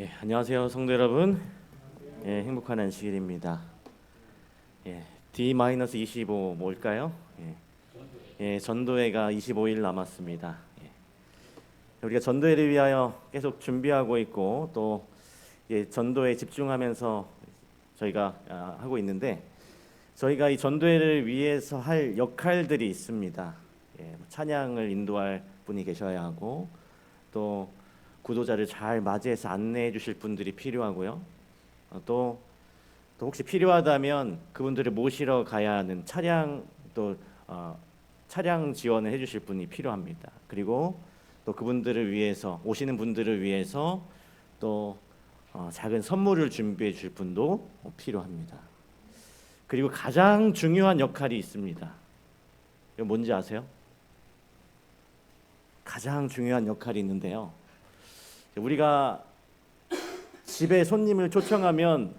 안녕하세요, 성도 여러분. 행복한 안식일입니다. D-25 뭘까요? 전도회가 25일 남았습니다. 우리가 전도회를 위하여 계속 준비하고 있고 또 전도에 집중하면서 저희가 하고 있는데, 저희가 이 전도회를 위해서 할 역할들이 있습니다. 찬양을 인도할 분이 계셔야 하고, 또 구도자를 잘 맞이해서 안내해 주실 분들이 필요하고요. 또 혹시 필요하다면 그분들을 모시러 가야 하는 차량 지원을 해주실 분이 필요합니다. 그리고 또 그분들을 위해서, 오시는 분들을 위해서 또 작은 선물을 준비해 줄 분도 필요합니다. 그리고 가장 중요한 역할이 있습니다. 이거 뭔지 아세요? 가장 중요한 역할이 있는데요, 우리가 집에 손님을 초청하면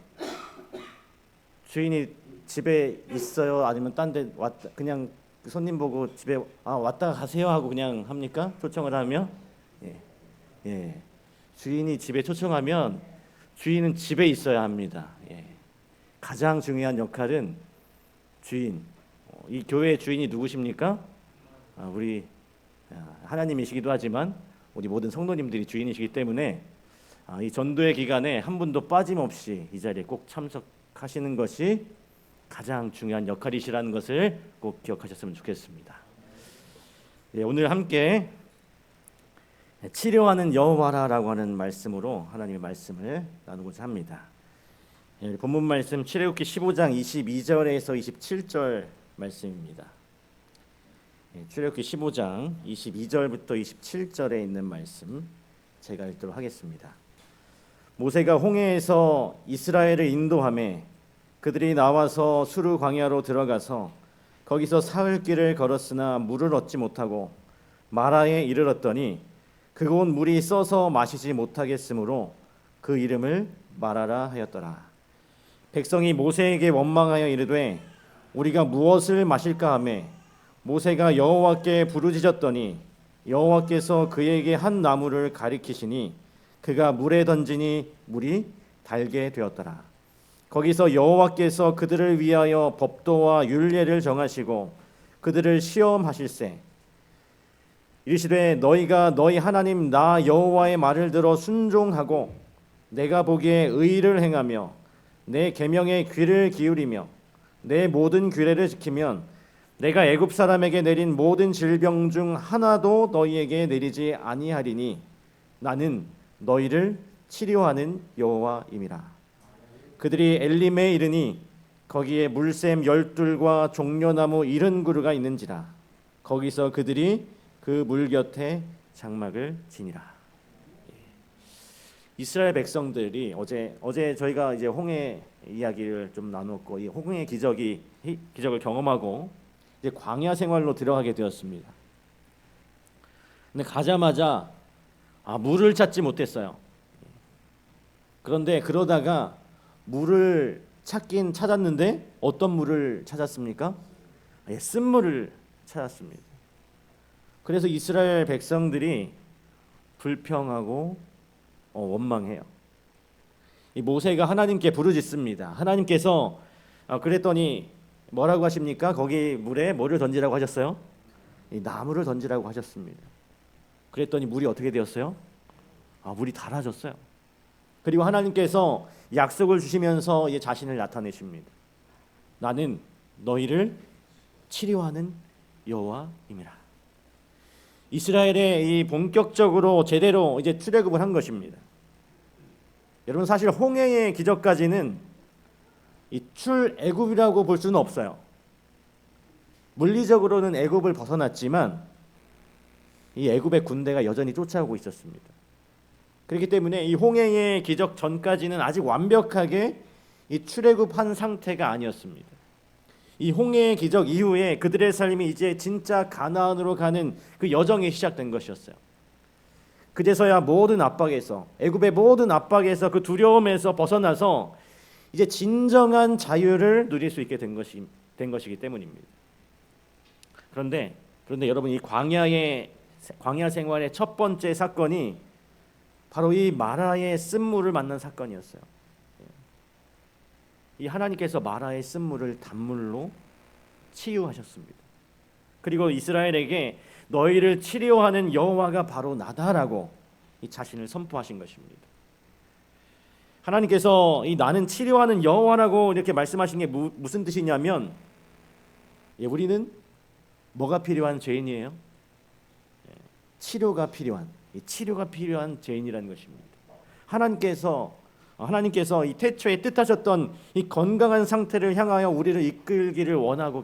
주인이 집에 있어요? 아니면 딴 데 왔다, 그냥 손님 보고 집에 왔다가 가세요 하고 그냥 합니까? 초청을 하면? 주인이 집에 초청하면 주인은 집에 있어야 합니다. 가장 중요한 역할은 주인. 이 교회의 주인이 누구십니까? 우리 하나님이시기도 하지만 우리 모든 성도님들이 주인이시기 때문에 이 전도의 기간에 한 분도 빠짐없이 이 자리에 꼭 참석하시는 것이 가장 중요한 역할이시라는 것을 꼭 기억하셨으면 좋겠습니다. 오늘 함께 치료하는 여호와라라고 하는 말씀으로 하나님의 말씀을 나누고자 합니다. 본문 말씀 출애굽기 15장 22절에서 27절 말씀입니다. 출애굽기 15장 22절부터 27절에 있는 말씀 제가 읽도록 하겠습니다. 모세가 홍해에서 이스라엘을 인도하매 그들이 나와서 수르 광야로 들어가서 거기서 사흘 길을 걸었으나 물을 얻지 못하고 마라에 이르렀더니 그곳 물이 써서 마시지 못하겠으므로 그 이름을 마라라 하였더라. 백성이 모세에게 원망하여 이르되 우리가 무엇을 마실까 하매 모세가 여호와께 부르짖었더니 여호와께서 그에게 한 나무를 가리키시니 그가 물에 던지니 물이 달게 되었더라. 거기서 여호와께서 그들을 위하여 법도와 율례를 정하시고 그들을 시험하실세 이르시되 너희가 너희 하나님 나 여호와의 말을 들어 순종하고 내가 보기에 의를 행하며 내 계명에 귀를 기울이며 내 모든 규례를 지키면 내가 애굽 사람에게 내린 모든 질병 중 하나도 너희에게 내리지 아니하리니 나는 너희를 치료하는 여호와임이라. 그들이 엘림에 이르니 거기에 물샘 12과 종려나무 70그루가 있는지라. 거기서 그들이 그 물 곁에 장막을 지니라. 이스라엘 백성들이 어제 저희가 이제 홍해 이야기를 좀 나눴고, 이 홍해 기적을 경험하고 이제 광야 생활로 들어가게 되었습니다. 근데 가자마자 물을 찾지 못했어요. 그런데 그러다가 물을 찾긴 찾았는데 어떤 물을 찾았습니까? 쓴물을 찾았습니다. 그래서 이스라엘 백성들이 불평하고 원망해요. 이 모세가 하나님께 부르짖습니다. 하나님께서 그랬더니 뭐라고 하십니까? 거기 물에 뭐를 던지라고 하셨어요? 이 나무를 던지라고 하셨습니다. 그랬더니 물이 어떻게 되었어요? 물이 달아졌어요. 그리고 하나님께서 약속을 주시면서 자신을 나타내십니다. 나는 너희를 치료하는 여호와임이라. 이스라엘의 이 본격적으로 제대로 이제 출애굽을 한 것입니다. 여러분, 사실 홍해의 기적까지는 이 출애굽이라고 볼 수는 없어요. 물리적으로는 애굽을 벗어났지만 이 애굽의 군대가 여전히 쫓아오고 있었습니다. 그렇기 때문에 이 홍해의 기적 전까지는 아직 완벽하게 이 출애굽한 상태가 아니었습니다. 이 홍해의 기적 이후에 그들의 삶이 이제 진짜 가나안으로 가는 그 여정이 시작된 것이었어요. 그제서야 모든 압박에서, 애굽의 모든 압박에서, 그 두려움에서 벗어나서 이제 진정한 자유를 누릴 수 있게 된 것이기 때문입니다. 그런데 여러분, 이 광야 생활의 첫 번째 사건이 바로 이 마라의 쓴물을 만난 사건이었어요. 이 하나님께서 마라의 쓴물을 단물로 치유하셨습니다. 그리고 이스라엘에게 너희를 치료하는 여호와가 바로 나다라고 이 자신을 선포하신 것입니다. 하나님께서 이 나는 치료하는 여호와라고 이렇게 말씀하신 게 무슨 뜻이냐면, 우리는 뭐가 필요한 죄인이에요? 치료가 필요한 죄인이라는 것입니다. 하나님께서 이 태초에 뜻하셨던 이 건강한 상태를 향하여 우리를 이끌기를 원하고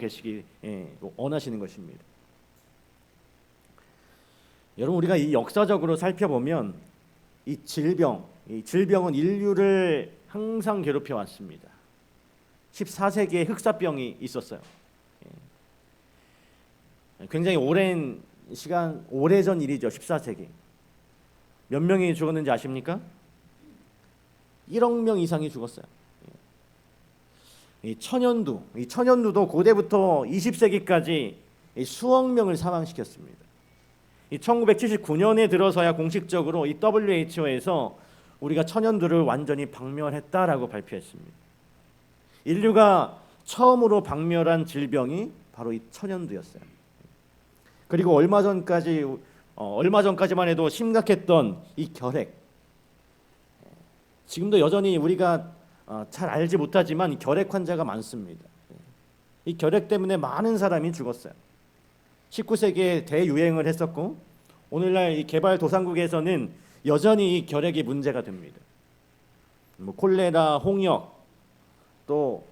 원하시는 것입니다. 여러분, 우리가 이 역사적으로 살펴보면 이 질병은 인류를 항상 괴롭혀 왔습니다. 14세기에 흑사병이 있었어요. 굉장히 오래전 일이죠. 14세기. 몇 명이 죽었는지 아십니까? 1억 명 이상이 죽었어요. 이 천연두도 고대부터 20세기까지 수억 명을 사망시켰습니다. 1979년에 들어서야 공식적으로 이 WHO에서 우리가 천연두를 완전히 박멸했다라고 발표했습니다. 인류가 처음으로 박멸한 질병이 바로 이 천연두였어요. 그리고 얼마 전까지만 해도 심각했던 이 결핵. 지금도 여전히 우리가 잘 알지 못하지만 이 결핵 환자가 많습니다. 이 결핵 때문에 많은 사람이 죽었어요. 19세기에 대유행을 했었고, 오늘날 이 개발도상국에서는 여전히 이 결핵이 문제가 됩니다. 콜레라, 홍역, 또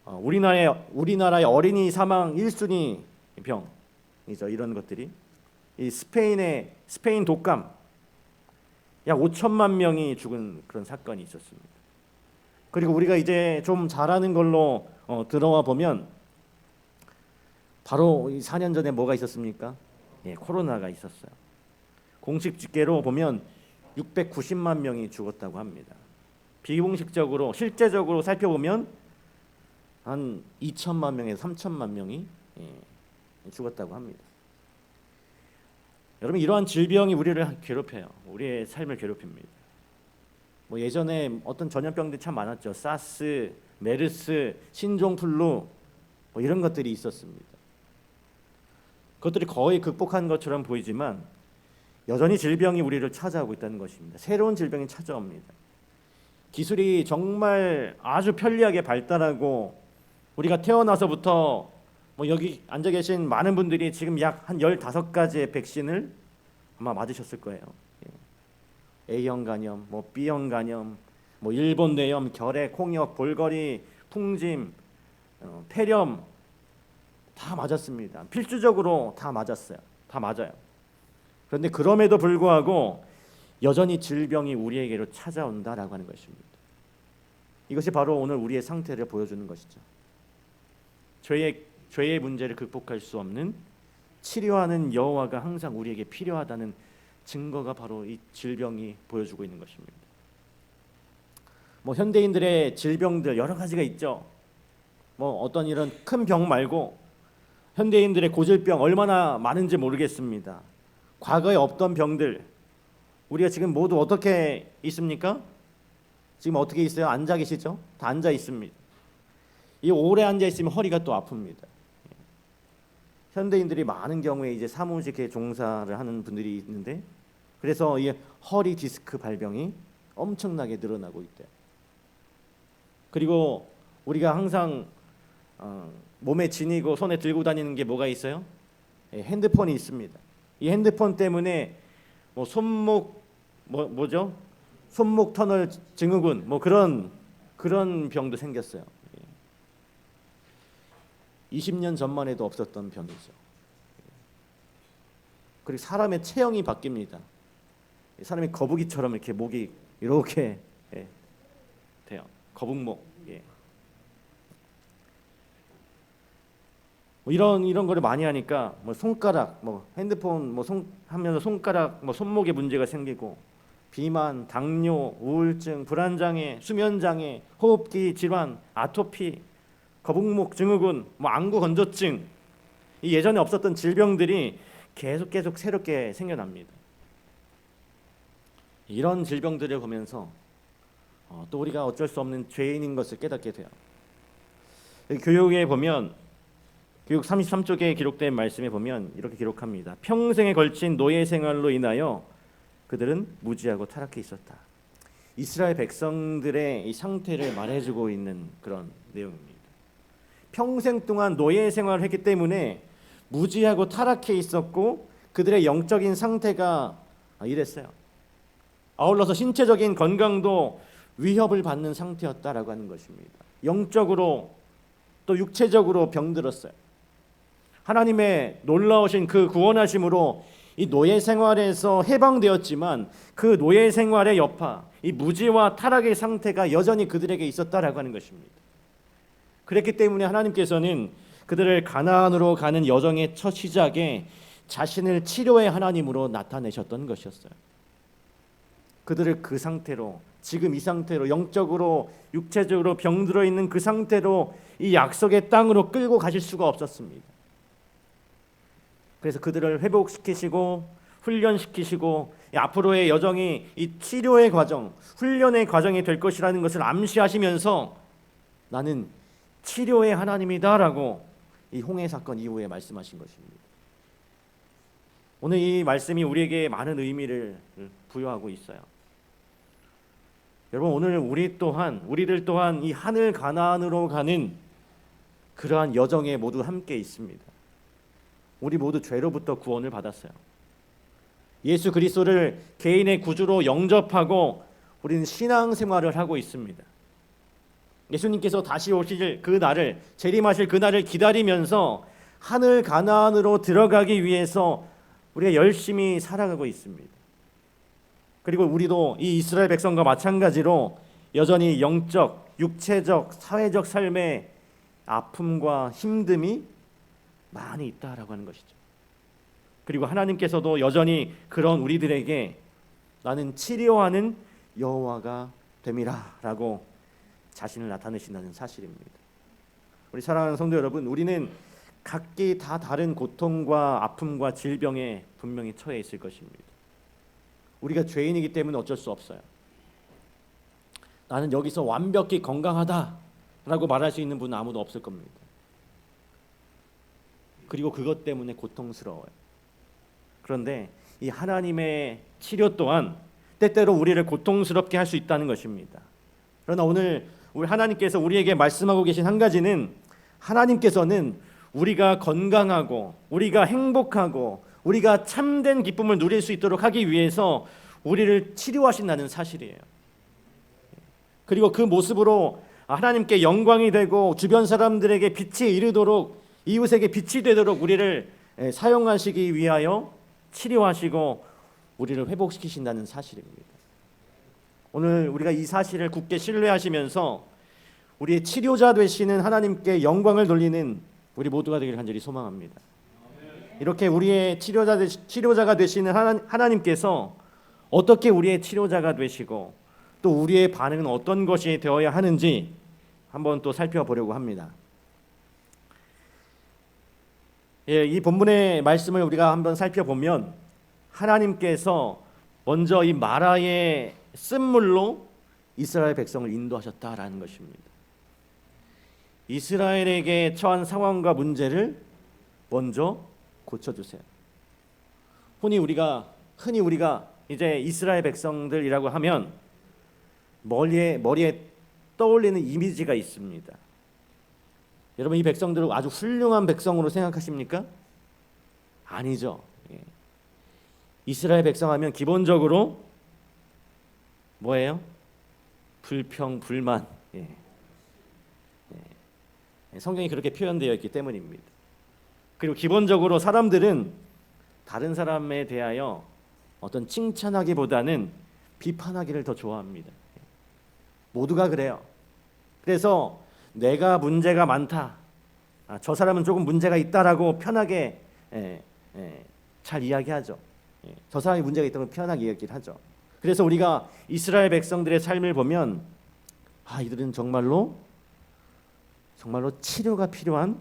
우리나라의 어린이 사망 1순위 병이죠. 이런 것들이 이 스페인 독감 약 5천만 명이 죽은 그런 사건이 있었습니다. 그리고 우리가 이제 좀 잘하는 걸로 들어와 보면 바로 4년 전에 뭐가 있었습니까? 코로나가 있었어요. 공식 집계로 보면 690만 명이 죽었다고 합니다. 비공식적으로 실제적으로 살펴보면 한 2천만 명에서 3천만 명이 죽었다고 합니다. 여러분, 이러한 질병이 우리를 괴롭혀요. 우리의 삶을 괴롭힙니다. 예전에 어떤 전염병들이 참 많았죠. 사스, 메르스, 신종플루 이런 것들이 있었습니다. 그것들이 거의 극복한 것처럼 보이지만 여전히 질병이 우리를 찾아오고 있다는 것입니다. 새로운 질병이 찾아옵니다. 기술이 정말 아주 편리하게 발달하고 우리가 태어나서부터 여기 앉아 계신 많은 분들이 지금 약 한 15가지의 백신을 아마 맞으셨을 거예요. A형 간염, B형 간염, 일본 뇌염, 결핵, 홍역, 볼거리, 풍짐, 폐렴 다 맞았습니다. 필수적으로 다 맞았어요. 다 맞아요. 그런데 그럼에도 불구하고 여전히 질병이 우리에게로 찾아온다라고 하는 것입니다. 이것이 바로 오늘 우리의 상태를 보여주는 것이죠. 죄의 문제를 극복할 수 없는 치료하는 여호와가 항상 우리에게 필요하다는 증거가 바로 이 질병이 보여주고 있는 것입니다. 현대인들의 질병들 여러 가지가 있죠. 어떤 이런 큰 병 말고 현대인들의 고질병 얼마나 많은지 모르겠습니다. 과거에 없던 병들, 우리가 지금 모두 어떻게 있습니까? 지금 어떻게 있어요? 앉아 계시죠? 다 앉아 있습니다. 이 오래 앉아 있으면 허리가 또 아픕니다. 현대인들이 많은 경우에 이제 사무직에 종사를 하는 분들이 있는데, 그래서 이 허리 디스크 발병이 엄청나게 늘어나고 있대요. 그리고 우리가 항상 몸에 지니고 손에 들고 다니는 게 뭐가 있어요? 핸드폰이 있습니다. 이 핸드폰 때문에 손목 손목 터널 증후군 그런 병도 생겼어요. 20년 전만 해도 없었던 병이죠. 그리고 사람의 체형이 바뀝니다. 사람이 거북이처럼 이렇게 목이 이렇게 돼요. 거북목. 이런 거를 많이 하니까 손가락, 핸드폰 하면서 손가락, 손목에 문제가 생기고, 비만, 당뇨, 우울증, 불안장애, 수면장애, 호흡기 질환, 아토피, 거북목 증후군, 안구 건조증, 이 예전에 없었던 질병들이 계속 새롭게 생겨납니다. 이런 질병들을 보면서 또 우리가 어쩔 수 없는 죄인인 것을 깨닫게 돼요. 교육에 보면 교육 33쪽에 기록된 말씀에 보면 이렇게 기록합니다. 평생에 걸친 노예 생활로 인하여 그들은 무지하고 타락해 있었다. 이스라엘 백성들의 이 상태를 말해주고 있는 그런 내용입니다. 평생 동안 노예 생활을 했기 때문에 무지하고 타락해 있었고 그들의 영적인 상태가 이랬어요. 아울러서 신체적인 건강도 위협을 받는 상태였다라고 하는 것입니다. 영적으로 또 육체적으로 병들었어요. 하나님의 놀라우신 그 구원하심으로 이 노예 생활에서 해방되었지만 그 노예 생활의 여파, 이 무지와 타락의 상태가 여전히 그들에게 있었다라고 하는 것입니다. 그랬기 때문에 하나님께서는 그들을 가나안으로 가는 여정의 첫 시작에 자신을 치료의 하나님으로 나타내셨던 것이었어요. 그들을 그 상태로, 지금 이 상태로 영적으로 육체적으로 병들어 있는 그 상태로 이 약속의 땅으로 끌고 가실 수가 없었습니다. 그래서 그들을 회복시키시고 훈련시키시고 앞으로의 여정이 이 치료의 과정, 훈련의 과정이 될 것이라는 것을 암시하시면서 나는 치료의 하나님이다라고 이 홍해 사건 이후에 말씀하신 것입니다. 오늘 이 말씀이 우리에게 많은 의미를 부여하고 있어요. 여러분, 오늘 우리들 또한 이 하늘 가나안으로 가는 그러한 여정에 모두 함께 있습니다. 우리 모두 죄로부터 구원을 받았어요. 예수 그리스도를 개인의 구주로 영접하고 우리는 신앙생활을 하고 있습니다. 예수님께서 다시 오실 그 날을, 재림하실 그 날을 기다리면서 하늘 가나안으로 들어가기 위해서 우리가 열심히 살아가고 있습니다. 그리고 우리도 이 이스라엘 백성과 마찬가지로 여전히 영적, 육체적, 사회적 삶의 아픔과 힘듦이 많이 있다라고 하는 것이죠. 그리고 하나님께서도 여전히 그런 우리들에게 나는 치료하는 여호와가 됨이라라고 자신을 나타내신다는 사실입니다. 우리 사랑하는 성도 여러분, 우리는 각기 다 다른 고통과 아픔과 질병에 분명히 처해 있을 것입니다. 우리가 죄인이기 때문에 어쩔 수 없어요. 나는 여기서 완벽히 건강하다라고 말할 수 있는 분은 아무도 없을 겁니다. 그리고 그것 때문에 고통스러워요. 그런데 이 하나님의 치료 또한 때때로 우리를 고통스럽게 할 수 있다는 것입니다. 그러나 오늘 우리 하나님께서 우리에게 말씀하고 계신 한 가지는, 하나님께서는 우리가 건강하고 우리가 행복하고 우리가 참된 기쁨을 누릴 수 있도록 하기 위해서 우리를 치료하신다는 사실이에요. 그리고 그 모습으로 하나님께 영광이 되고 주변 사람들에게 빛이 이르도록, 이웃에게 빛이 되도록 우리를 사용하시기 위하여 치료하시고 우리를 회복시키신다는 사실입니다. 오늘 우리가 이 사실을 굳게 신뢰하시면서 우리의 치료자 되시는 하나님께 영광을 돌리는 우리 모두가 되기를 간절히 소망합니다. 이렇게 우리의 치료자가 되시는 하나님께서 어떻게 우리의 치료자가 되시고 또 우리의 반응은 어떤 것이 되어야 하는지 한번 또 살펴보려고 합니다. 이 본문의 말씀을 우리가 한번 살펴보면 하나님께서 먼저 이 마라의 쓴물로 이스라엘 백성을 인도하셨다라는 것입니다. 이스라엘에게 처한 상황과 문제를 먼저 고쳐주세요. 흔히 우리가 이제 이스라엘 백성들이라고 하면 머리에 떠올리는 이미지가 있습니다. 여러분, 이 백성들을 아주 훌륭한 백성으로 생각하십니까? 아니죠. 이스라엘 백성하면 기본적으로 뭐예요? 불평, 불만. 성경이 그렇게 표현되어 있기 때문입니다. 그리고 기본적으로 사람들은 다른 사람에 대하여 어떤 칭찬하기보다는 비판하기를 더 좋아합니다. 모두가 그래요. 그래서 내가 문제가 많다, 저 사람은 조금 문제가 있다라고 편하게 잘 이야기하죠. 저 사람이 문제가 있다고 편하게 이야기를 하죠. 그래서 우리가 이스라엘 백성들의 삶을 보면 이들은 정말로 치료가 필요한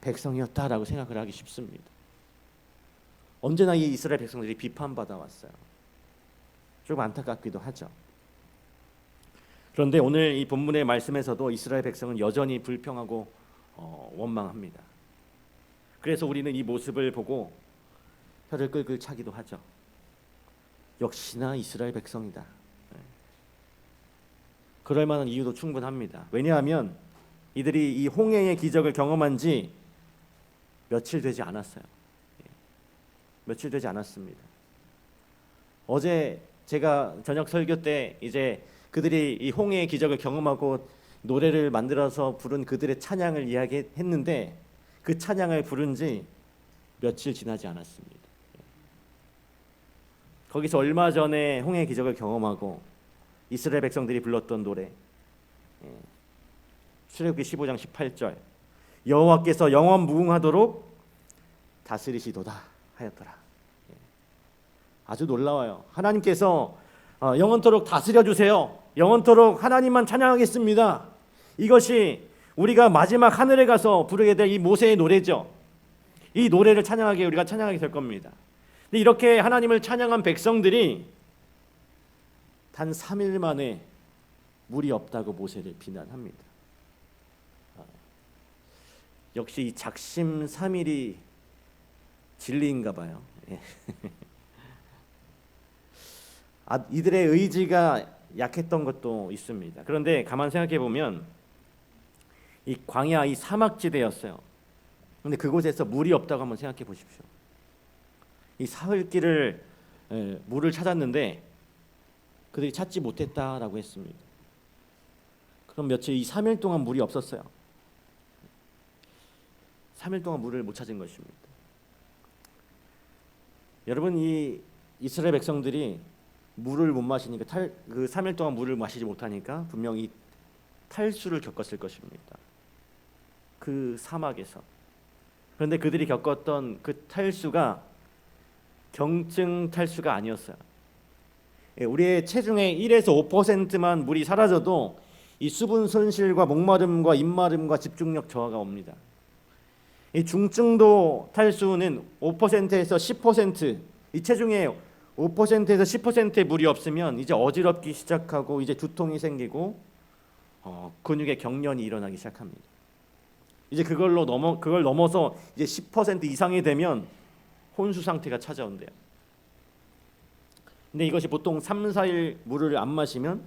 백성이었다라고 생각을 하기 쉽습니다. 언제나 이 이스라엘 백성들이 비판받아 왔어요. 조금 안타깝기도 하죠. 그런데 오늘 이 본문의 말씀에서도 이스라엘 백성은 여전히 불평하고 원망합니다. 그래서 우리는 이 모습을 보고 혀를 끌끌 차기도 하죠. 역시나 이스라엘 백성이다. 그럴 만한 이유도 충분합니다. 왜냐하면 이들이 이 홍해의 기적을 경험한 지 며칠 되지 않았어요. 며칠 되지 않았습니다. 어제 제가 저녁 설교 때 이제 그들이 이 홍해의 기적을 경험하고 노래를 만들어서 부른 그들의 찬양을 이야기했는데 그 찬양을 부른 지 며칠 지나지 않았습니다. 거기서 얼마 전에 홍해의 기적을 경험하고 이스라엘 백성들이 불렀던 노래, 출애굽기 15장 18절, 여호와께서 영원 무궁하도록 다스리시도다 하였더라. 아주 놀라워요. 하나님께서 영원토록 다스려 주세요. 영원토록 하나님만 찬양하겠습니다. 이것이 우리가 마지막 하늘에 가서 부르게 될 이 모세의 노래죠. 이 노래를 찬양하게 우리가 찬양하게 될 겁니다. 근데 이렇게 하나님을 찬양한 백성들이 단 3일 만에 물이 없다고 모세를 비난합니다. 역시 이 작심 3일이 진리인가 봐요. 이들의 의지가 약했던 것도 있습니다. 그런데 가만 생각해 보면 이 광야, 이 사막지대였어요. 그런데 그곳에서 물이 없다고 한번 생각해 보십시오. 이 사흘길을 물을 찾았는데 그들이 찾지 못했다라고 했습니다. 그럼 며칠, 이 3일 동안 물이 없었어요. 3일 동안 물을 못 찾은 것입니다. 여러분, 이 이스라엘 백성들이 물을 못 마시니까 그 3일 동안 물을 마시지 못하니까 분명히 탈수를 겪었을 것입니다. 그 사막에서. 그런데 그들이 겪었던 그 탈수가 경증 탈수가 아니었어요. 우리의 체중의 1에서 5%만 물이 사라져도 이 수분 손실과 목마름과 입마름과 집중력 저하가 옵니다. 이 중증도 탈수는 5%에서 10%, 이 체중의 5%에서 10%의 물이 없으면 이제 어지럽기 시작하고 이제 두통이 생기고 근육의 경련이 일어나기 시작합니다. 이제 그걸 넘어서 이제 10% 이상이 되면 혼수 상태가 찾아온대요. 근데 이것이 보통 3, 4일 물을 안 마시면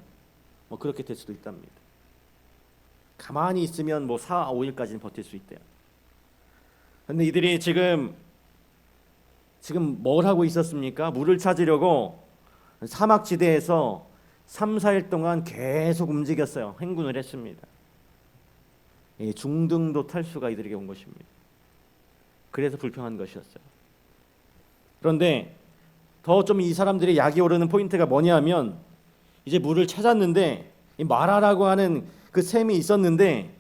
그렇게 될 수도 있답니다. 가만히 있으면 4, 5일까지는 버틸 수 있대요. 근데 이들이 지금 뭘 하고 있었습니까? 물을 찾으려고 사막지대에서 3, 4일 동안 계속 움직였어요. 행군을 했습니다. 중등도 탈수가 이들에게 온 것입니다. 그래서 불평한 것이었어요. 그런데 더 좀 이 사람들의 약이 오르는 포인트가 뭐냐면 이제 물을 찾았는데 이 마라라고 하는 그 샘이 있었는데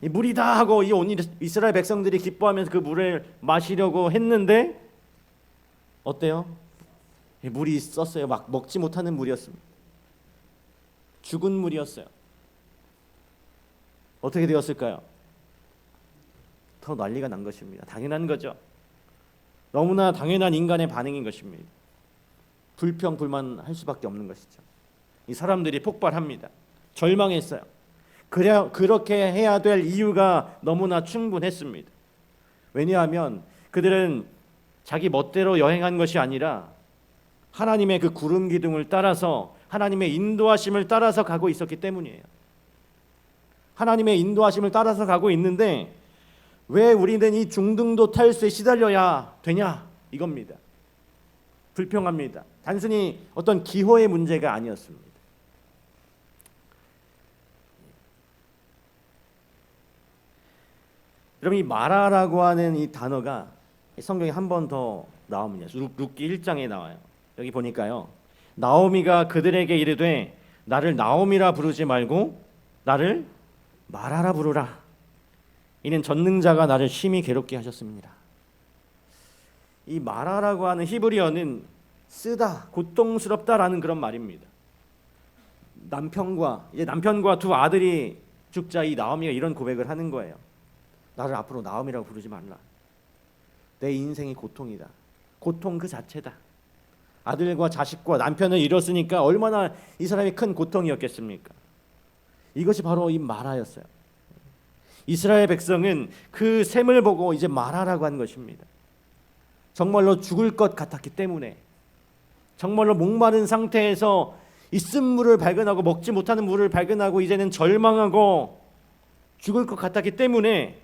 이 물이다 하고 이 온 이스라엘 백성들이 기뻐하면서 그 물을 마시려고 했는데 어때요? 물이 있었어요. 막 먹지 못하는 물이었습니다. 죽은 물이었어요. 어떻게 되었을까요? 더 난리가 난 것입니다. 당연한 거죠. 너무나 당연한 인간의 반응인 것입니다. 불평, 불만할 수밖에 없는 것이죠. 이 사람들이 폭발합니다. 절망했어요. 그렇게 해야 될 이유가 너무나 충분했습니다. 왜냐하면 그들은 자기 멋대로 여행한 것이 아니라 하나님의 그 구름 기둥을 따라서 하나님의 인도하심을 따라서 가고 있었기 때문이에요. 하나님의 인도하심을 따라서 가고 있는데 왜 우리는 이 중등도 탈수에 시달려야 되냐 이겁니다. 불평합니다. 단순히 어떤 기호의 문제가 아니었습니다. 여러분, 이 마라라고 하는 이 단어가 성경에 한 번 더 나옵니다. 룻기 1장에 나와요. 여기 보니까요, 나오미가 그들에게 이르되 나를 나오미라 부르지 말고 나를 마라라 부르라. 이는 전능자가 나를 심히 괴롭게 하셨습니다. 이 마라라고 하는 히브리어는 쓰다, 고통스럽다라는 그런 말입니다. 남편과 두 아들이 죽자 이 나오미가 이런 고백을 하는 거예요. 나를 앞으로 나오미라고 부르지 말라. 내 인생이 고통이다. 고통 그 자체다. 아들과 자식과 남편을 잃었으니까 얼마나 이 사람이 큰 고통이었겠습니까? 이것이 바로 이 마라였어요. 이스라엘 백성은 그 셈을 보고 이제 마라라고 한 것입니다. 정말로 죽을 것 같았기 때문에, 정말로 목마른 상태에서 있은 물을 발견하고 먹지 못하는 물을 발견하고 이제는 절망하고 죽을 것 같았기 때문에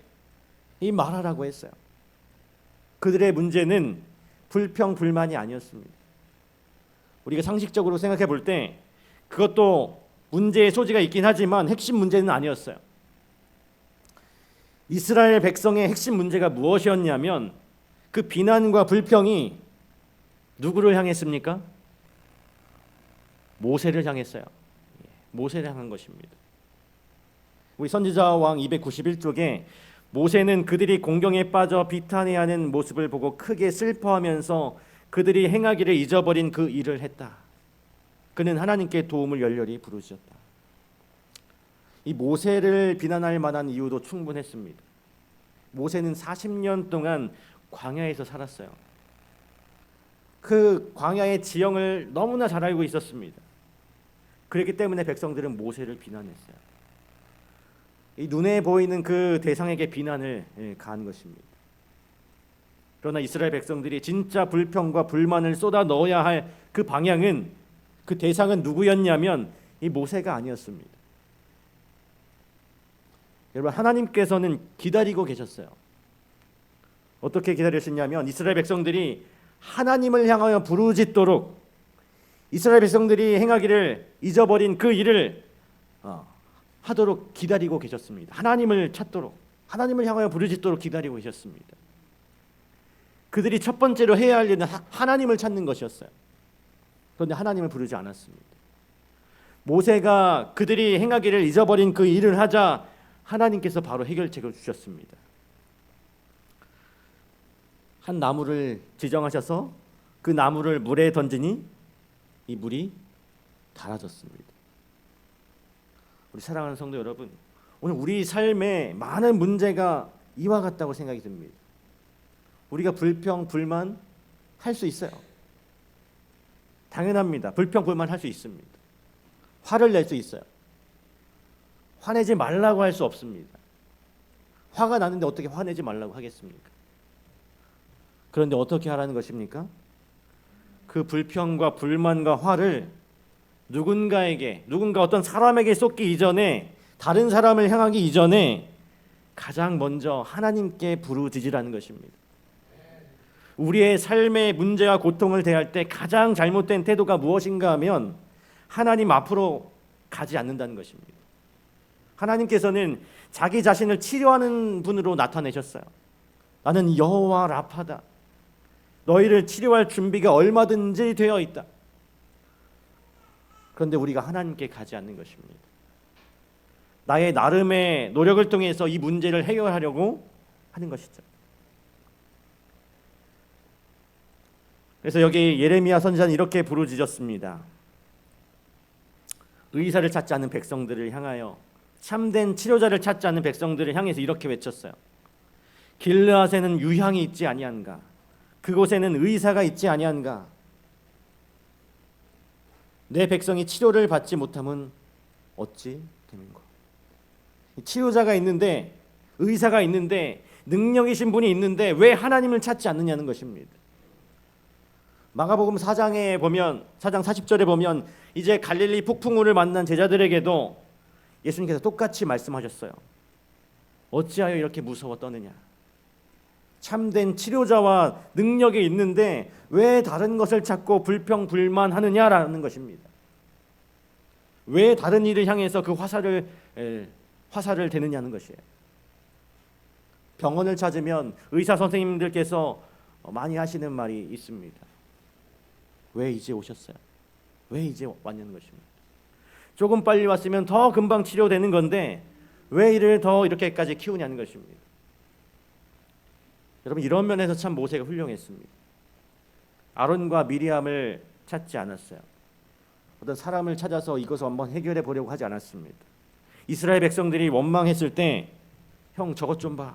이 마라라고 했어요. 그들의 문제는 불평 불만이 아니었습니다. 우리가 상식적으로 생각해 볼 때 그것도 문제의 소지가 있긴 하지만 핵심 문제는 아니었어요. 이스라엘 백성의 핵심 문제가 무엇이었냐면 그 비난과 불평이 누구를 향했습니까? 모세를 향했어요. 모세를 향한 것입니다. 우리 선지자왕 291쪽에 모세는 그들이 공경에 빠져 비탄해하는 모습을 보고 크게 슬퍼하면서 그들이 행하기를 잊어버린 그 일을 했다. 그는 하나님께 도움을 열렬히 부르짖었다. 이 모세를 비난할 만한 이유도 충분했습니다. 모세는 40년 동안 광야에서 살았어요. 그 광야의 지형을 너무나 잘 알고 있었습니다. 그렇기 때문에 백성들은 모세를 비난했어요. 이 눈에 보이는 그 대상에게 비난을 가한 것입니다. 그러나 이스라엘 백성들이 진짜 불평과 불만을 쏟아 넣어야 할 그 방향은, 그 대상은 누구였냐면 이 모세가 아니었습니다. 여러분, 하나님께서는 기다리고 계셨어요. 어떻게 기다리셨냐면 이스라엘 백성들이 하나님을 향하여 부르짖도록, 이스라엘 백성들이 행하기를 잊어버린 그 일을 하도록 기다리고 계셨습니다. 하나님을 찾도록, 하나님을 향하여 부르짖도록 기다리고 계셨습니다. 그들이 첫 번째로 해야 할 일은 하나님을 찾는 것이었어요. 그런데 하나님을 부르지 않았습니다. 모세가 그들이 행하기를 잊어버린 그 일을 하자 하나님께서 바로 해결책을 주셨습니다. 한 나무를 지정하셔서 그 나무를 물에 던지니 이 물이 달아졌습니다. 우리 사랑하는 성도 여러분, 오늘 우리 삶에 많은 문제가 이와 같다고 생각이 듭니다. 우리가 불평, 불만 할 수 있어요. 당연합니다. 불평, 불만 할 수 있습니다. 화를 낼 수 있어요. 화내지 말라고 할 수 없습니다. 화가 나는데 어떻게 화내지 말라고 하겠습니까? 그런데 어떻게 하라는 것입니까? 그 불평과 불만과 화를 누군가 어떤 사람에게 쏟기 이전에, 다른 사람을 향하기 이전에 가장 먼저 하나님께 부르짖으라는 것입니다. 우리의 삶의 문제와 고통을 대할 때 가장 잘못된 태도가 무엇인가 하면 하나님 앞으로 가지 않는다는 것입니다. 하나님께서는 자기 자신을 치료하는 분으로 나타내셨어요. 나는 여호와 라파다. 너희를 치료할 준비가 얼마든지 되어 있다. 그런데 우리가 하나님께 가지 않는 것입니다. 나의 나름의 노력을 통해서 이 문제를 해결하려고 하는 것이죠. 그래서 여기 예레미야 선지자는 이렇게 부르짖었습니다. 의사를 찾지 않는 백성들을 향하여, 참된 치료자를 찾지 않는 백성들을 향해서 이렇게 외쳤어요. 길르앗에는 유향이 있지 아니한가? 그곳에는 의사가 있지 아니한가? 내 백성이 치료를 받지 못하면 어찌 되는가? 치료자가 있는데, 의사가 있는데, 능력이신 분이 있는데 왜 하나님을 찾지 않느냐는 것입니다. 마가복음 4장에 보면, 4장 40절에 보면 이제 갈릴리 폭풍우를 만난 제자들에게도 예수님께서 똑같이 말씀하셨어요. 어찌하여 이렇게 무서워 떠느냐? 참된 치료자와 능력이 있는데 왜 다른 것을 찾고 불평 불만하느냐라는 것입니다. 왜 다른 일을 향해서 그 화살을 대느냐는 것이에요. 병원을 찾으면 의사 선생님들께서 많이 하시는 말이 있습니다. 왜 이제 오셨어요? 왜 이제 왔냐는 것입니다. 조금 빨리 왔으면 더 금방 치료되는 건데 왜 이를 더 이렇게까지 키우냐는 것입니다. 여러분, 이런 면에서 참 모세가 훌륭했습니다. 아론과 미리암을 찾지 않았어요. 어떤 사람을 찾아서 이것을 한번 해결해 보려고 하지 않았습니다. 이스라엘 백성들이 원망했을 때, 형 저것 좀 봐.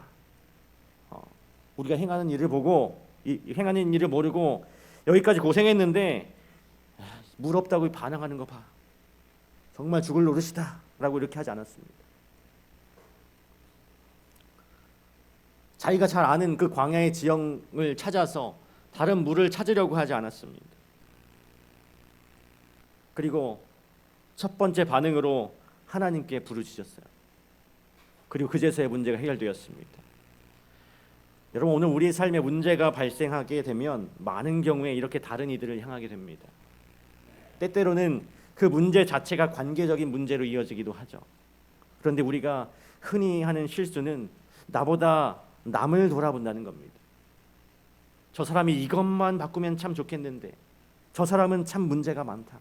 우리가 행하는 일을 보고, 행하는 일을 모르고 여기까지 고생했는데 물 없다고 반항하는 거 봐. 정말 죽을 노릇이다 라고 이렇게 하지 않았습니다. 자기가 잘 아는 그 광야의 지형을 찾아서 다른 물을 찾으려고 하지 않았습니다. 그리고 첫 번째 반응으로 하나님께 부르짖었어요. 그리고 그제서야 문제가 해결되었습니다. 여러분, 오늘 우리의 삶에 문제가 발생하게 되면 많은 경우에 이렇게 다른 이들을 향하게 됩니다. 때때로는 그 문제 자체가 관계적인 문제로 이어지기도 하죠. 그런데 우리가 흔히 하는 실수는 나보다 남을 돌아본다는 겁니다. 저 사람이 이것만 바꾸면 참 좋겠는데, 저 사람은 참 문제가 많다.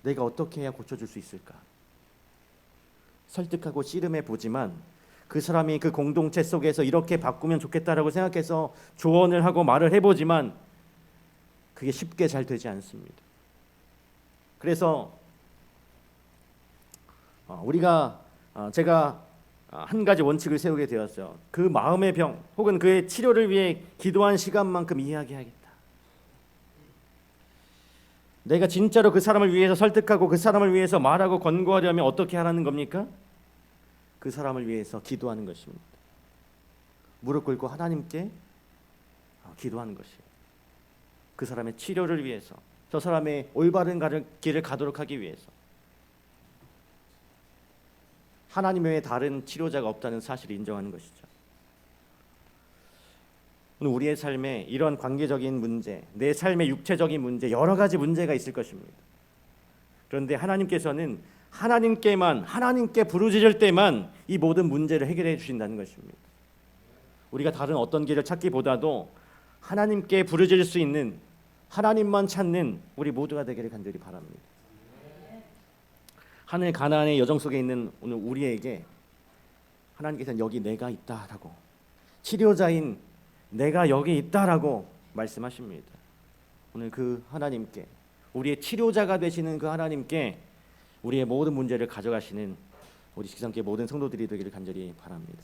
내가 어떻게 해야 고쳐줄 수 있을까? 설득하고 씨름해 보지만 그 사람이 그 공동체 속에서 이렇게 바꾸면 좋겠다라고 생각해서 조언을 하고 말을 해보지만 그게 쉽게 잘 되지 않습니다. 그래서 제가 한 가지 원칙을 세우게 되었어요. 그 마음의 병 혹은 그의 치료를 위해 기도한 시간만큼 이야기하겠다. 내가 진짜로 그 사람을 위해서 설득하고 그 사람을 위해서 말하고 권고하려면 어떻게 하라는 겁니까? 그 사람을 위해서 기도하는 것입니다. 무릎 꿇고 하나님께 기도하는 것이에요. 그 사람의 치료를 위해서, 저 사람의 올바른 길을 가도록 하기 위해서. 하나님 외에 다른 치료자가 없다는 사실을 인정하는 것이죠. 오늘 우리의 삶에 이런 관계적인 문제, 내 삶의 육체적인 문제, 여러 가지 문제가 있을 것입니다. 그런데 하나님께서는 하나님께 부르짖을 때만 이 모든 문제를 해결해 주신다는 것입니다. 우리가 다른 어떤 길을 찾기보다도 하나님께 부르짖을 수 있는, 하나님만 찾는 우리 모두가 되기를 간절히 바랍니다. 하늘 가나안의 여정 속에 있는 오늘 우리에게 하나님께서는 여기 내가 있다라고, 치료자인 내가 여기 있다라고 말씀하십니다. 오늘 그 하나님께, 우리의 치료자가 되시는 그 하나님께 우리의 모든 문제를 가져가시는 우리 지상교회 모든 성도들이 되기를 간절히 바랍니다.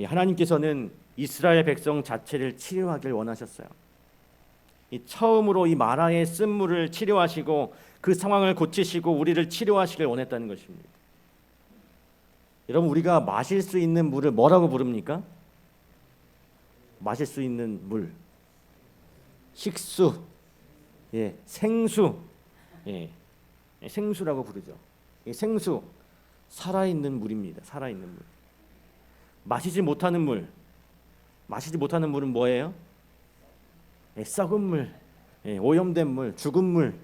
하나님께서는 이스라엘 백성 자체를 치료하길 원하셨어요. 처음으로 이 마라의 쓴물을 치료하시고 그 상황을 고치시고 우리를 치료하시길 원했다는 것입니다. 여러분, 우리가 마실 수 있는 물을 뭐라고 부릅니까? 마실 수 있는 물, 식수, 생수, 생수라고 부르죠. 생수, 살아있는 물입니다. 살아있는 물. 마시지 못하는 물은 뭐예요? 썩은 물, 오염된 물, 죽은 물,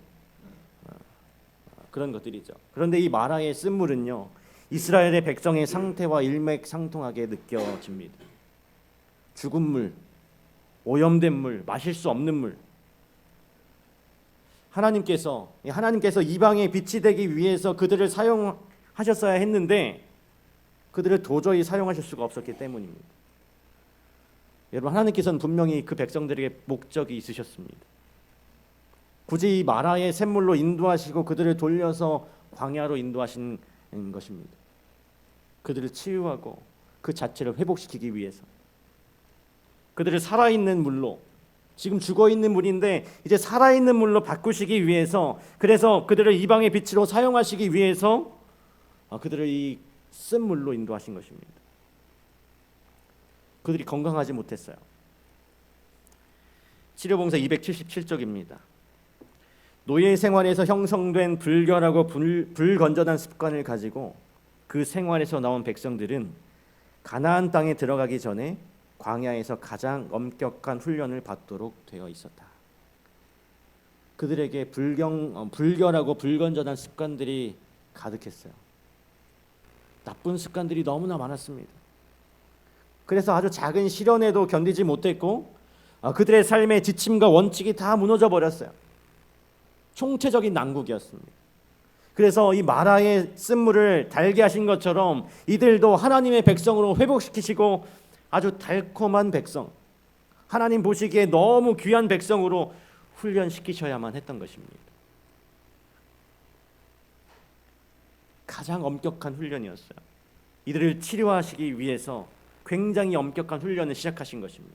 그런 것들이죠. 그런데 이 마라의 쓴물은요, 이스라엘의 백성의 상태와 일맥상통하게 느껴집니다. 죽은 물, 오염된 물, 마실 수 없는 물. 하나님께서 이방의 빛이 되기 위해서 그들을 사용하셨어야 했는데 그들을 도저히 사용하실 수가 없었기 때문입니다. 여러분, 하나님께서는 분명히 그 백성들에게 목적이 있으셨습니다. 굳이 이 마라의 샘물로 인도하시고 그들을 돌려서 광야로 인도하신 것입니다. 그들을 치유하고 그 자체를 회복시키기 위해서, 그들을 살아있는 물로, 지금 죽어있는 물인데 이제 살아있는 물로 바꾸시기 위해서, 그래서 그들을 이방의 빛으로 사용하시기 위해서 그들을 이 쓴 물로 인도하신 것입니다. 그들이 건강하지 못했어요. 치료봉사 277쪽입니다. 노예 생활에서 형성된 불결하고 불건전한 습관을 가지고 그 생활에서 나온 백성들은 가나안 땅에 들어가기 전에 광야에서 가장 엄격한 훈련을 받도록 되어 있었다. 그들에게 불결하고 불건전한 습관들이 가득했어요. 나쁜 습관들이 너무나 많았습니다. 그래서 아주 작은 시련에도 견디지 못했고 그들의 삶의 지침과 원칙이 다 무너져 버렸어요. 총체적인 난국이었습니다. 그래서 이 마라의 쓴물을 달게 하신 것처럼 이들도 하나님의 백성으로 회복시키시고 아주 달콤한 백성, 하나님 보시기에 너무 귀한 백성으로 훈련시키셔야만 했던 것입니다. 가장 엄격한 훈련이었어요. 이들을 치료하시기 위해서 굉장히 엄격한 훈련을 시작하신 것입니다.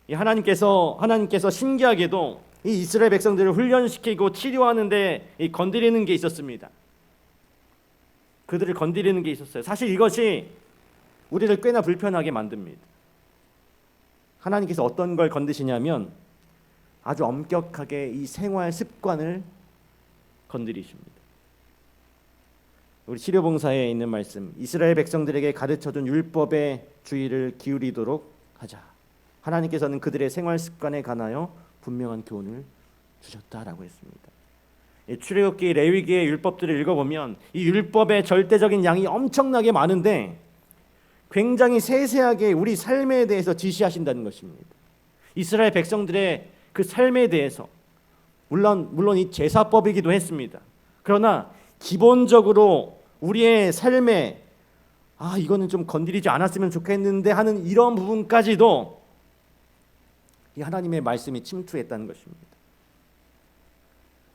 이 하나님께서 신기하게도 이 이스라엘 백성들을 훈련시키고 치료하는데 이 건드리는 게 있었습니다. 그들을 건드리는 게 있었어요. 사실 이것이 우리를 꽤나 불편하게 만듭니다. 하나님께서 어떤 걸 건드시냐면 아주 엄격하게 이 생활 습관을 건드리십니다. 우리 치료봉사에 있는 말씀, 이스라엘 백성들에게 가르쳐준 율법의 주의를 기울이도록 하자. 하나님께서는 그들의 생활 습관에 관하여 분명한 교훈을 주셨다라고 했습니다. 출애굽기, 레위기의 율법들을 읽어보면 이 율법의 절대적인 양이 엄청나게 많은데 굉장히 세세하게 우리 삶에 대해서 지시하신다는 것입니다. 이스라엘 백성들의 그 삶에 대해서 물론 이 제사법이기도 했습니다. 그러나 기본적으로 우리의 삶에 이거는 좀 건드리지 않았으면 좋겠는데 하는 이런 부분까지도 이 하나님의 말씀이 침투했다는 것입니다.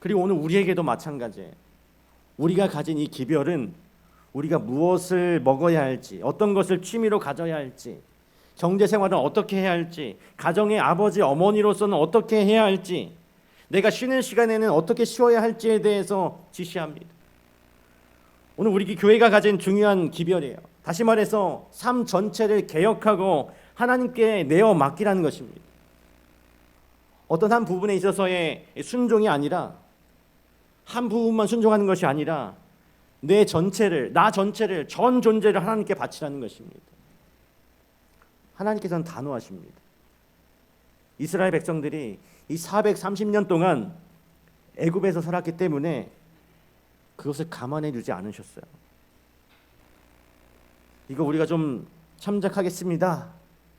그리고 오늘 우리에게도 마찬가지예요. 우리가 가진 이 기별은 우리가 무엇을 먹어야 할지, 어떤 것을 취미로 가져야 할지, 경제생활은 어떻게 해야 할지, 가정의 아버지, 어머니로서는 어떻게 해야 할지, 내가 쉬는 시간에는 어떻게 쉬어야 할지에 대해서 지시합니다. 오늘 우리 교회가 가진 중요한 기별이에요. 다시 말해서 삶 전체를 개혁하고 하나님께 내어 맡기라는 것입니다. 어떤 한 부분에 있어서의 순종이 아니라, 한 부분만 순종하는 것이 아니라 나 전체를, 전 존재를 하나님께 바치라는 것입니다. 하나님께서는 단호하십니다. 이스라엘 백성들이 이 430년 동안 애굽에서 살았기 때문에 그것을 감안해 주지 않으셨어요. 이거 우리가 좀 참작하겠습니다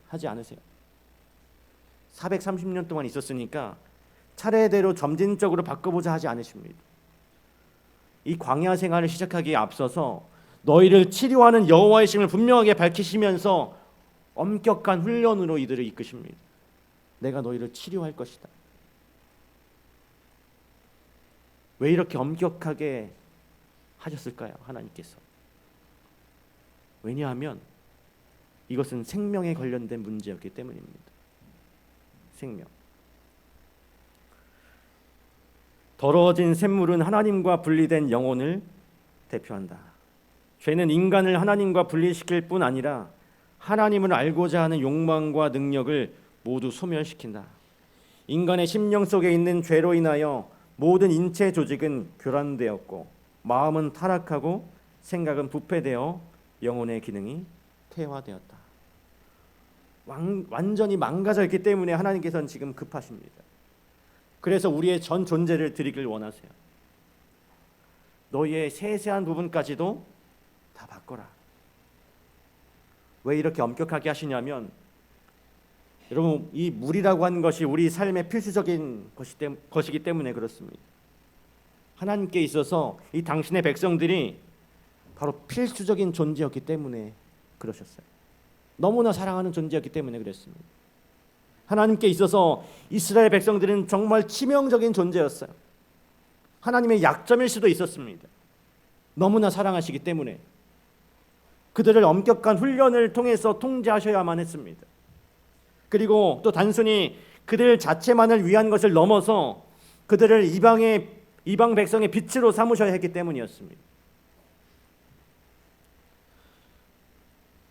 하지 않으세요. 430년 동안 있었으니까 차례대로 점진적으로 바꿔보자 하지 않으십니다. 이 광야 생활을 시작하기에 앞서서 너희를 치료하는 여호와의 심을 분명하게 밝히시면서 엄격한 훈련으로 이들을 이끄십니다. 내가 너희를 치료할 것이다. 왜 이렇게 엄격하게 하셨을까요? 하나님께서. 왜냐하면 이것은 생명에 관련된 문제였기 때문입니다. 생명. 더러워진 샘물은 하나님과 분리된 영혼을 대표한다. 죄는 인간을 하나님과 분리시킬 뿐 아니라 하나님을 알고자 하는 욕망과 능력을 모두 소멸시킨다. 인간의 심령 속에 있는 죄로 인하여 모든 인체 조직은 교란되었고 마음은 타락하고 생각은 부패되어 영혼의 기능이 퇴화되었다. 완전히 망가져 있기 때문에 하나님께서는 지금 급하십니다. 그래서 우리의 전 존재를 드리길 원하세요. 너희의 세세한 부분까지도 다 바꿔라. 왜 이렇게 엄격하게 하시냐면, 여러분, 이 물이라고 하는 것이 우리 삶의 필수적인 것이기 때문에 그렇습니다. 하나님께 있어서 이 당신의 백성들이 바로 필수적인 존재였기 때문에 그러셨어요. 너무나 사랑하는 존재였기 때문에 그랬습니다. 하나님께 있어서 이스라엘 백성들은 정말 치명적인 존재였어요. 하나님의 약점일 수도 있었습니다. 너무나 사랑하시기 때문에 그들을 엄격한 훈련을 통해서 통제하셔야만 했습니다. 그리고 또 단순히 그들 자체만을 위한 것을 넘어서 그들을 이방 백성의 빛으로 삼으셔야 했기 때문이었습니다.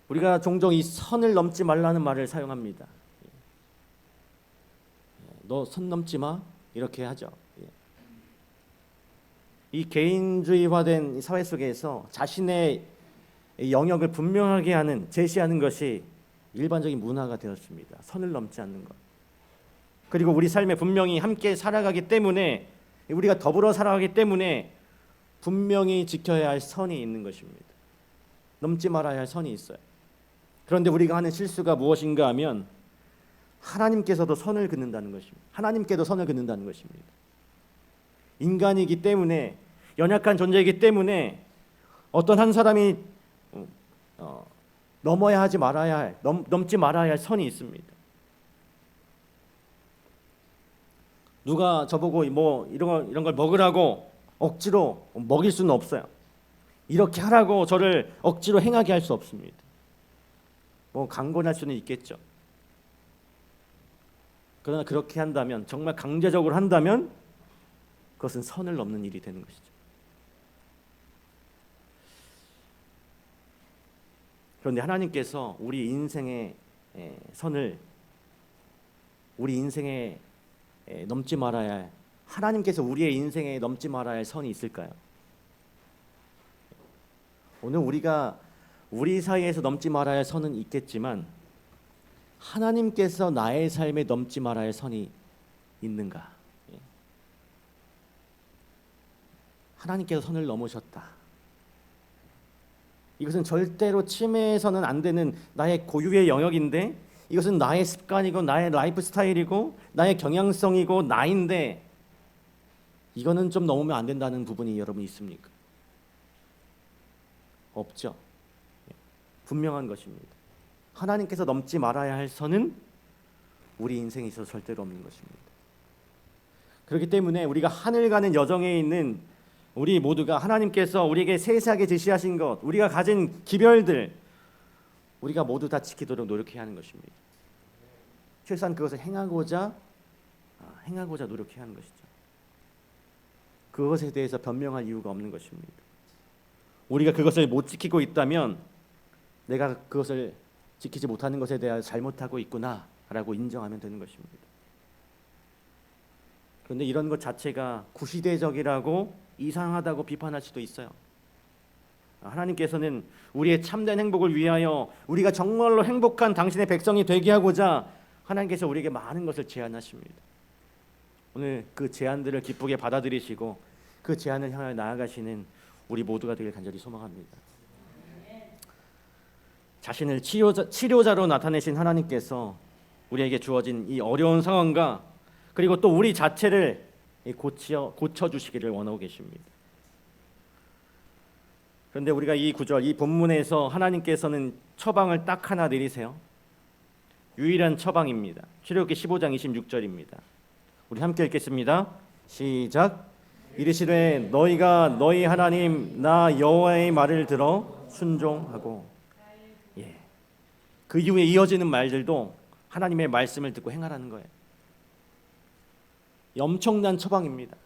우리가 종종 이 선을 넘지 말라는 말을 사용합니다. 너 선 넘지 마, 이렇게 하죠. 이 개인주의화된 사회 속에서 자신의 영역을 분명하게 제시하는 것이 일반적인 문화가 되었습니다. 선을 넘지 않는 것. 그리고 우리 삶에 분명히 함께 살아가기 때문에, 우리가 더불어 살아가기 때문에 분명히 지켜야 할 선이 있는 것입니다. 넘지 말아야 할 선이 있어요. 그런데 우리가 하는 실수가 무엇인가 하면 하나님께서도 선을 긋는다는 것입니다. 하나님께도 선을 긋는다는 것입니다. 인간이기 때문에, 연약한 존재이기 때문에 어떤 한 사람이 넘지 말아야 할 선이 있습니다. 누가 저보고 뭐 이런 걸 먹으라고 억지로 먹일 수는 없어요. 이렇게 하라고 저를 억지로 행하게 할 수 없습니다. 뭐 강권할 수는 있겠죠. 그러나 그렇게 한다면, 정말 강제적으로 한다면 그것은 선을 넘는 일이 되는 것이죠. 그런데 하나님께서 우리 인생의 선을, 우리 인생에 넘지 말아야 할, 하나님께서 우리의 인생에 넘지 말아야 할 선이 있을까요? 오늘 우리가 우리 사이에서 넘지 말아야 할 선은 있겠지만 하나님께서 나의 삶에 넘지 말아야 할 선이 있는가? 하나님께서 선을 넘으셨다. 이것은 절대로 침해해서는 안 되는 나의 고유의 영역인데, 이것은 나의 습관이고 나의 라이프 스타일이고 나의 경향성이고 나인데, 이거는 좀 넘으면 안 된다는 부분이 여러분 있습니까? 없죠. 분명한 것입니다. 하나님께서 넘지 말아야 할 선은 우리 인생에 있어서 절대로 없는 것입니다. 그렇기 때문에 우리가 하늘 가는 여정에 있는 우리 모두가 하나님께서 우리에게 세세하게 제시하신 것, 우리가 가진 기별들, 우리가 모두 다 지키도록 노력해야 하는 것입니다. 최소한 그것을 행하고자 노력해야 하는 것이죠. 그것에 대해서 변명할 이유가 없는 것입니다. 우리가 그것을 못 지키고 있다면 내가 그것을 지키지 못하는 것에 대해 잘못하고 있구나라고 인정하면 되는 것입니다. 그런데 이런 것 자체가 구시대적이라고 이상하다고 비판할 수도 있어요. 하나님께서는 우리의 참된 행복을 위하여 우리가 정말로 행복한 당신의 백성이 되게 하고자 하나님께서 우리에게 많은 것을 제안하십니다. 오늘 그 제안들을 기쁘게 받아들이시고 그 제안을 향하여 나아가시는 우리 모두가 되길 간절히 소망합니다. 자신을 치료자로 나타내신 하나님께서 우리에게 주어진 이 어려운 상황과 그리고 또 우리 자체를 고쳐주시기를 원하고 계십니다. 그런데 우리가 이 구절, 이 본문에서 하나님께서는 처방을 딱 하나 내리세요. 유일한 처방입니다. 출애굽기 15장 26절입니다. 우리 함께 읽겠습니다. 시작. 이르시되 너희가 너희 하나님 나 여호와의 말을 들어 순종하고. 그 이후에 이어지는 말들도 하나님의 말씀을 듣고 행하라는 거예요. 엄청난 처방입니다.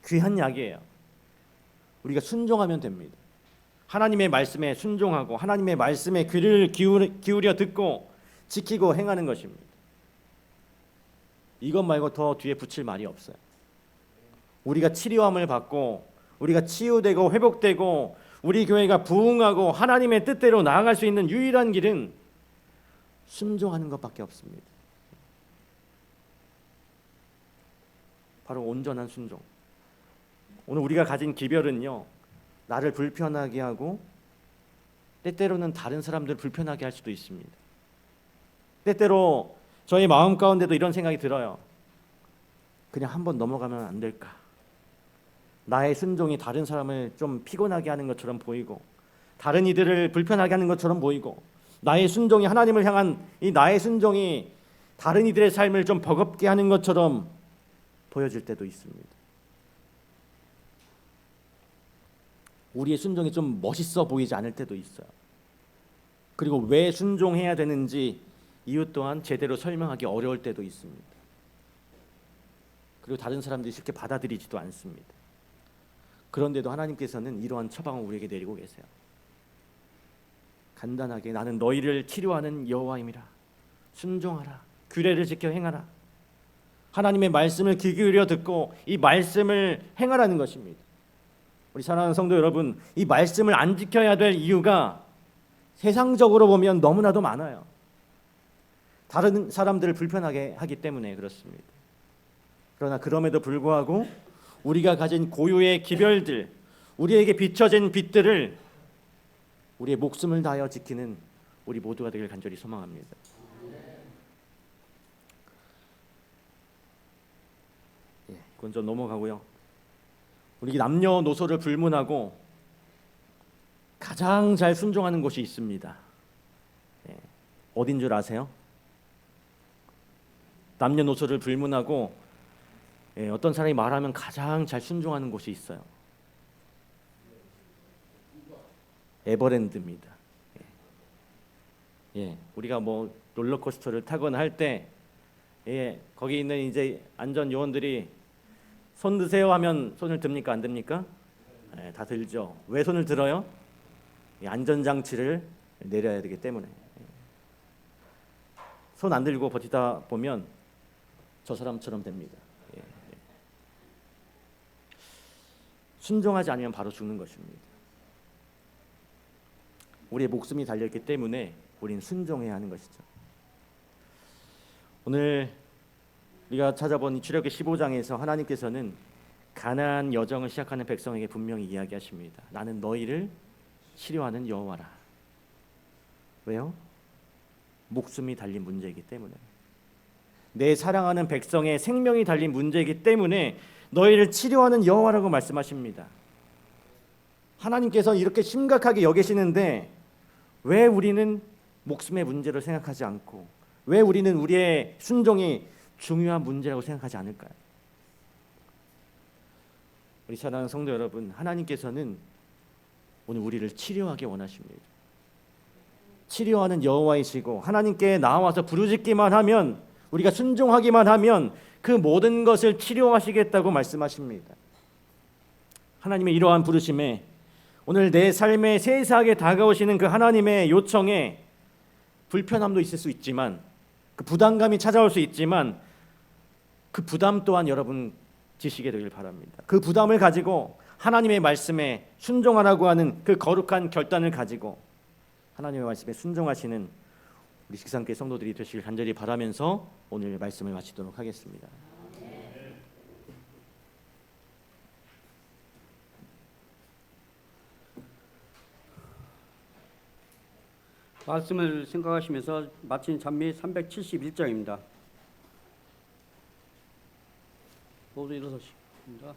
귀한 약이에요. 우리가 순종하면 됩니다. 하나님의 말씀에 순종하고 하나님의 말씀에 귀를 기울여 듣고 지키고 행하는 것입니다. 이것 말고 더 뒤에 붙일 말이 없어요. 우리가 치료함을 받고 우리가 치유되고 회복되고 우리 교회가 부흥하고 하나님의 뜻대로 나아갈 수 있는 유일한 길은 순종하는 것밖에 없습니다. 바로 온전한 순종. 오늘 우리가 가진 기별은요, 나를 불편하게 하고 때때로는 다른 사람들을 불편하게 할 수도 있습니다. 때때로 저의 마음 가운데도 이런 생각이 들어요. 그냥 한번 넘어가면 안 될까? 나의 순종이 다른 사람을 좀 피곤하게 하는 것처럼 보이고 다른 이들을 불편하게 하는 것처럼 보이고 나의 순종이 하나님을 향한 이 나의 순종이 다른 이들의 삶을 좀 버겁게 하는 것처럼 보여질 때도 있습니다. 우리의 순종이 좀 멋있어 보이지 않을 때도 있어요. 그리고 왜 순종해야 되는지 이유 또한 제대로 설명하기 어려울 때도 있습니다. 그리고 다른 사람들이 쉽게 받아들이지도 않습니다. 그런데도 하나님께서는 이러한 처방을 우리에게 내리고 계세요. 간단하게 나는 너희를 치료하는 여호와임이라. 순종하라. 규례를 지켜 행하라. 하나님의 말씀을 귀 기울여 듣고 이 말씀을 행하라는 것입니다. 우리 사랑하는 성도 여러분, 이 말씀을 안 지켜야 될 이유가 세상적으로 보면 너무나도 많아요. 다른 사람들을 불편하게 하기 때문에 그렇습니다. 그러나 그럼에도 불구하고 우리가 가진 고유의 기별들, 우리에게 비춰진 빛들을 우리의 목숨을 다하여 지키는 우리 모두가 되길 간절히 소망합니다. 그건 좀 넘어가고요. 우리 남녀노소를 불문하고 가장 잘 순종하는 곳이 있습니다. 어딘 줄 아세요? 남녀노소를 불문하고 어떤 사람이 말하면 가장 잘 순종하는 곳이 있어요. 에버랜드입니다. 우리가 뭐 롤러코스터를 타거나 할 때 예, 거기 있는 이제 안전 요원들이 손 드세요 하면 손을 듭니까 안 듭니까? 예, 다 들죠. 왜 손을 들어요? 이 안전 장치를 내려야 되기 때문에. 손 안 들고 버티다 보면 저 사람처럼 됩니다. 예. 순종하지 않으면 바로 죽는 것입니다. 우리의 목숨이 달려있기 때문에 우리는 순종해야 하는 것이죠. 오늘 우리가 찾아본 출애굽기 15장에서 하나님께서는 가나안 여정을 시작하는 백성에게 분명히 이야기하십니다. 나는 너희를 치료하는 여호와라. 왜요? 목숨이 달린 문제이기 때문에, 내 사랑하는 백성의 생명이 달린 문제이기 때문에 너희를 치료하는 여호와라고 말씀하십니다. 하나님께서 이렇게 심각하게 여기시는데 왜 우리는 목숨의 문제로 생각하지 않고, 왜 우리는 우리의 순종이 중요한 문제라고 생각하지 않을까요? 우리 사랑하는 성도 여러분, 하나님께서는 오늘 우리를 치료하기 원하십니다. 치료하는 여호와이시고, 하나님께 나와서 부르짖기만 하면, 우리가 순종하기만 하면 그 모든 것을 치료하시겠다고 말씀하십니다. 하나님의 이러한 부르심에 오늘 내 삶에 세세하게 다가오시는 그 하나님의 요청에 불편함도 있을 수 있지만, 그 부담감이 찾아올 수 있지만, 그 부담 또한 여러분 지시게 되길 바랍니다. 그 부담을 가지고 하나님의 말씀에 순종하라고 하는 그 거룩한 결단을 가지고 하나님의 말씀에 순종하시는 우리 식상교회 성도들이 되시길 간절히 바라면서 오늘 말씀을 마치도록 하겠습니다. 말씀을 생각하시면서 마친 찬미 371장입니다. 모두 일어서십니다.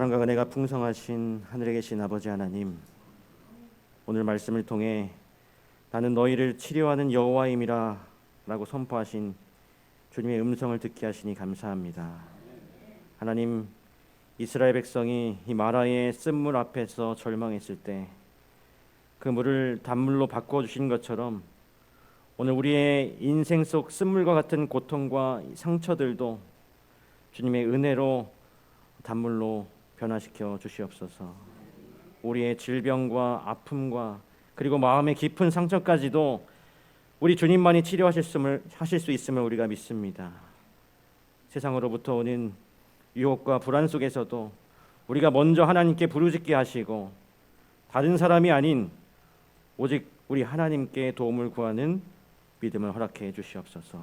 사랑과 은혜가 풍성하신 하늘에 계신 아버지 하나님, 오늘 말씀을 통해 나는 너희를 치료하는 여호와임이라 라고 선포하신 주님의 음성을 듣게 하시니 감사합니다. 하나님, 이스라엘 백성이 이 마라의 쓴물 앞에서 절망했을 때 그 물을 단물로 바꿔주신 것처럼 오늘 우리의 인생 속 쓴물과 같은 고통과 상처들도 주님의 은혜로 단물로 변화시켜 주시옵소서. 우리의 질병과 아픔과 그리고 마음의 깊은 상처까지도 우리 주님만이 치료하실 수 있음을 우리가 믿습니다. 세상으로부터 오는 유혹과 불안 속에서도 우리가 먼저 하나님께 부르짖게 하시고 다른 사람이 아닌 오직 우리 하나님께 도움을 구하는 믿음을 허락해 주시옵소서.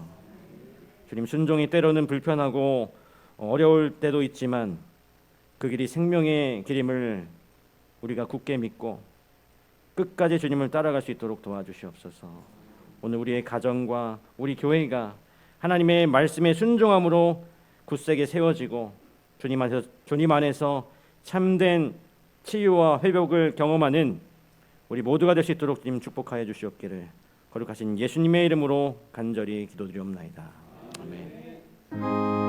주님, 순종이 때로는 불편하고 어려울 때도 있지만 그 길이 생명의 길임을 우리가 굳게 믿고 끝까지 주님을 따라갈 수 있도록 도와주시옵소서. 오늘 우리의 가정과 우리 교회가 하나님의 말씀에 순종함으로 굳세게 세워지고 주님 안에서 참된 치유와 회복을 경험하는 우리 모두가 될 수 있도록 주님 축복하여 주시옵기를 거룩하신 예수님의 이름으로 간절히 기도드리옵나이다. 아멘.